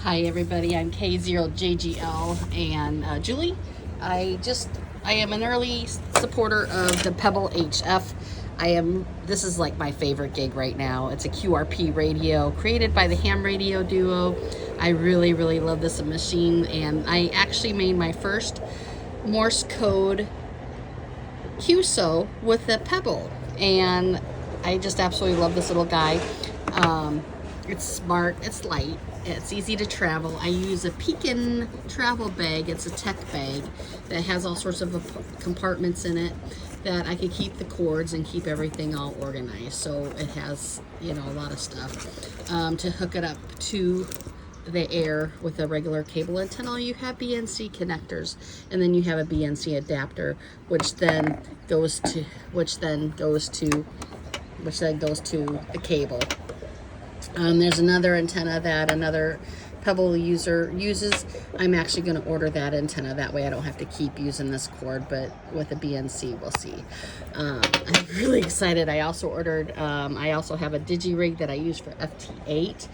Hi everybody, I'm K0JGL and Julie. I am an early supporter of the Pebble HF. This is like my favorite gig right now. It's a QRP radio created by the ham radio duo. I really love this machine, and I actually made my first Morse code QSO with the Pebble, and I just absolutely love this little guy. It's smart, it's light, it's easy to travel. I use a Pekin travel bag. It's a tech bag that has all sorts of compartments in it that I could keep the cords and keep everything all organized. So it has, a lot of stuff to hook it up to the air with a regular cable antenna. You have BNC connectors, and then you have a BNC adapter, which then goes to the cable. There's another antenna that another Pebble user uses. I'm actually going to order that antenna. That way I don't have to keep using this cord, but with a BNC, we'll see. I'm really excited. I also ordered, I also have a digi-rig that I use for FT8.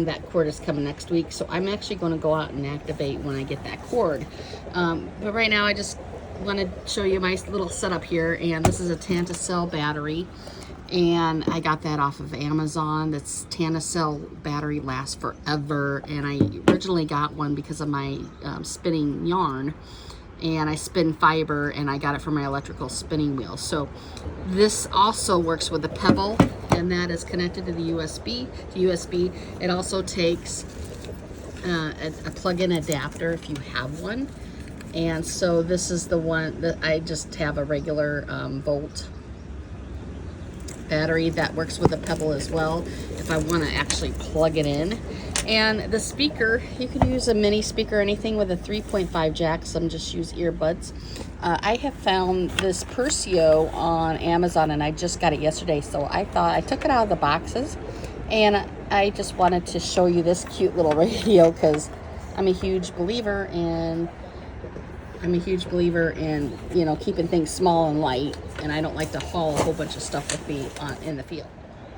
That cord is coming next week, so I'm actually going to go out and activate when I get that cord. But right now I just want to show you my little setup here, and this is a Tantacell battery. And I got that off of Amazon. That's Tantacell battery lasts forever, and I originally got one because of my spinning yarn, and I spin fiber, and I got it for my electrical spinning wheel. So this also works with the Pebble, and that is connected to the USB. It also takes a plug-in adapter if you have one, and so this is the one that I just have a regular volt battery that works with a Pebble as well if I want to actually plug it in. And the speaker, you could use a mini speaker or anything with a 3.5 jack. Some just use earbuds. I have found this Persio on Amazon, and I just got it yesterday, so I thought I took it out of the boxes, and I just wanted to show you this cute little radio because I'm a huge believer in keeping things small and light, and I don't like to haul a whole bunch of stuff with me in the field.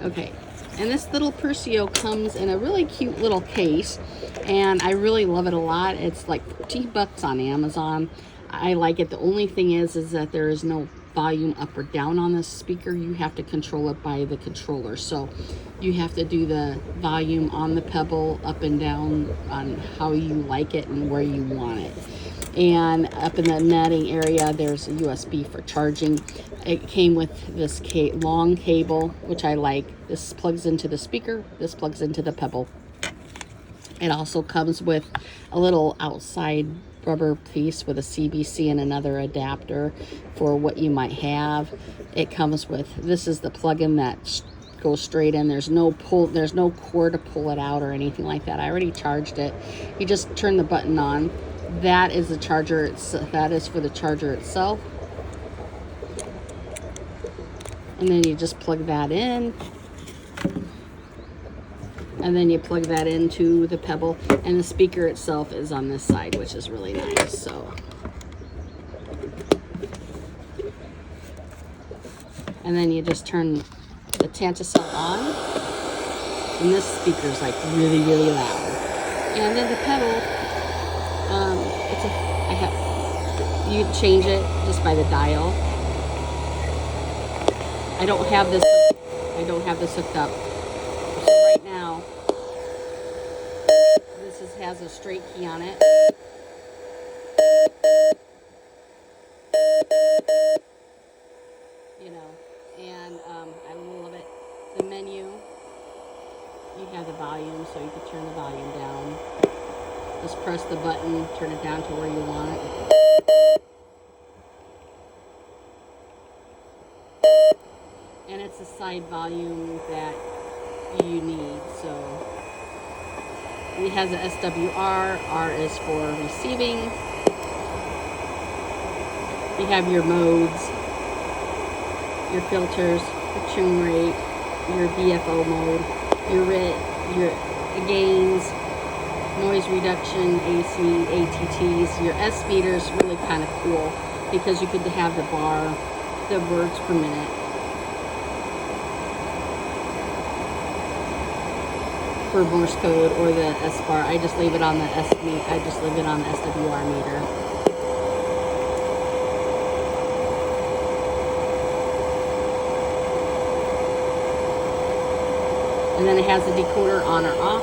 Okay, and this little Persio comes in a really cute little case, and I really love it a lot. It's like $14 on Amazon. I like it. The only thing is that there is no volume up or down on this speaker. You have to control it by the controller, so you have to do the volume on the Pebble up and down on how you like it and where you want it. And up in the netting area, there's a USB for charging. It came with this long cable, which I like. This plugs into the speaker, this plugs into the Pebble. It also comes with a little outside rubber piece with a CBC and another adapter for what you might have. It comes with, this is the plug-in that goes straight in. There's no cord to pull it out or anything like that. I already charged it. You just turn the button on. That is the charger. That is for the charger itself. And then you just plug that in. And then you plug that into the Pebble. And the speaker itself is on this side, which is really nice. So, and then you just turn the Tantacell on. And this speaker is like really loud. And then the Pebble, you change it just by the dial. I don't have this hooked up. So right now, this has a straight key on it. And I love it. The menu, you have the volume, so you can turn the volume down. Just press the button, turn it down to where you want it. And it's a side volume that you need. So it has a SWR. R is for receiving. You have your modes, your filters, your tune rate, your VFO mode, your gains, noise reduction, AC, ATTs. Your S meter is really kind of cool because you could have the bar, the words per minute. for Morse code or the S bar. I just leave it on the I just leave it on the SWR meter. And then it has a decoder on or off.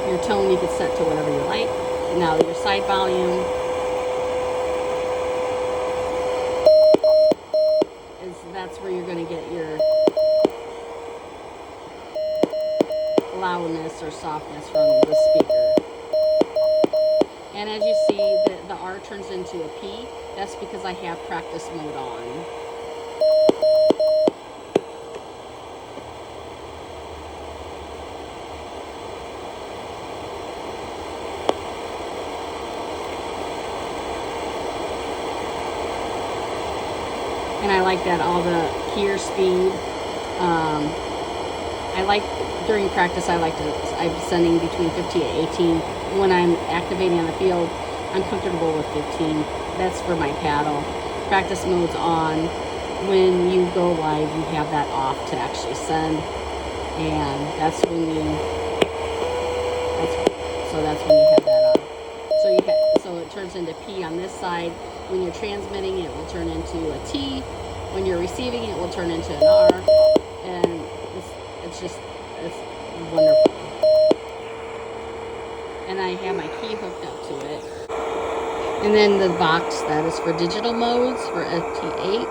Your tone you can set to whatever you like. Now your side volume that's where you're going to get your loudness or softness from the speaker. And as you see, the R turns into a P. That's because I have practice mode on. And I like that all the keyer speed. I like during practice. I'm sending between 15 and 18. When I'm activating on the field, I'm comfortable with 15. That's for my paddle. Practice mode's on. When you go live, you have that off to actually send, and that's when you. That's when you have that on. So it turns into P on this side. When you're transmitting, it will turn into a T. When you're receiving, it will turn into an R. And it's wonderful. And I have my key hooked up to it. And then the box, that is for digital modes for FT8.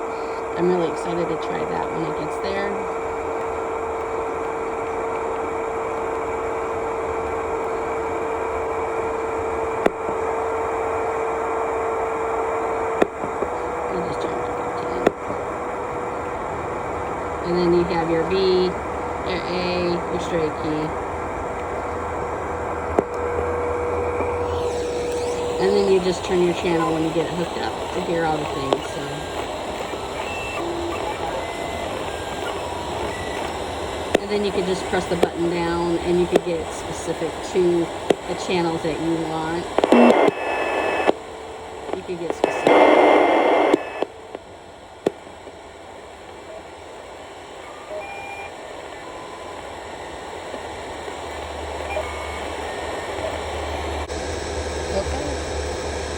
I'm really excited to try that when it gets there. And then you have your B, your A, your straight key. And then you just turn your channel when you get it hooked up to hear all the things. So. And then you can just press the button down and you can get specific to the channels that you want. You can get specific.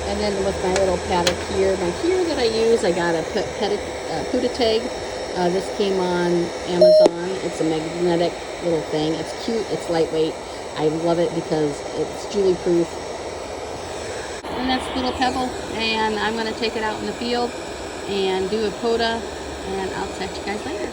And then with my little paddle keyer, my keyer that I use, I got a POTA tag. This came on Amazon. It's a magnetic little thing. It's cute. It's lightweight. I love it because it's Julie proof. And that's little Pebble. And I'm going to take it out in the field and do a POTA. And I'll catch you guys later.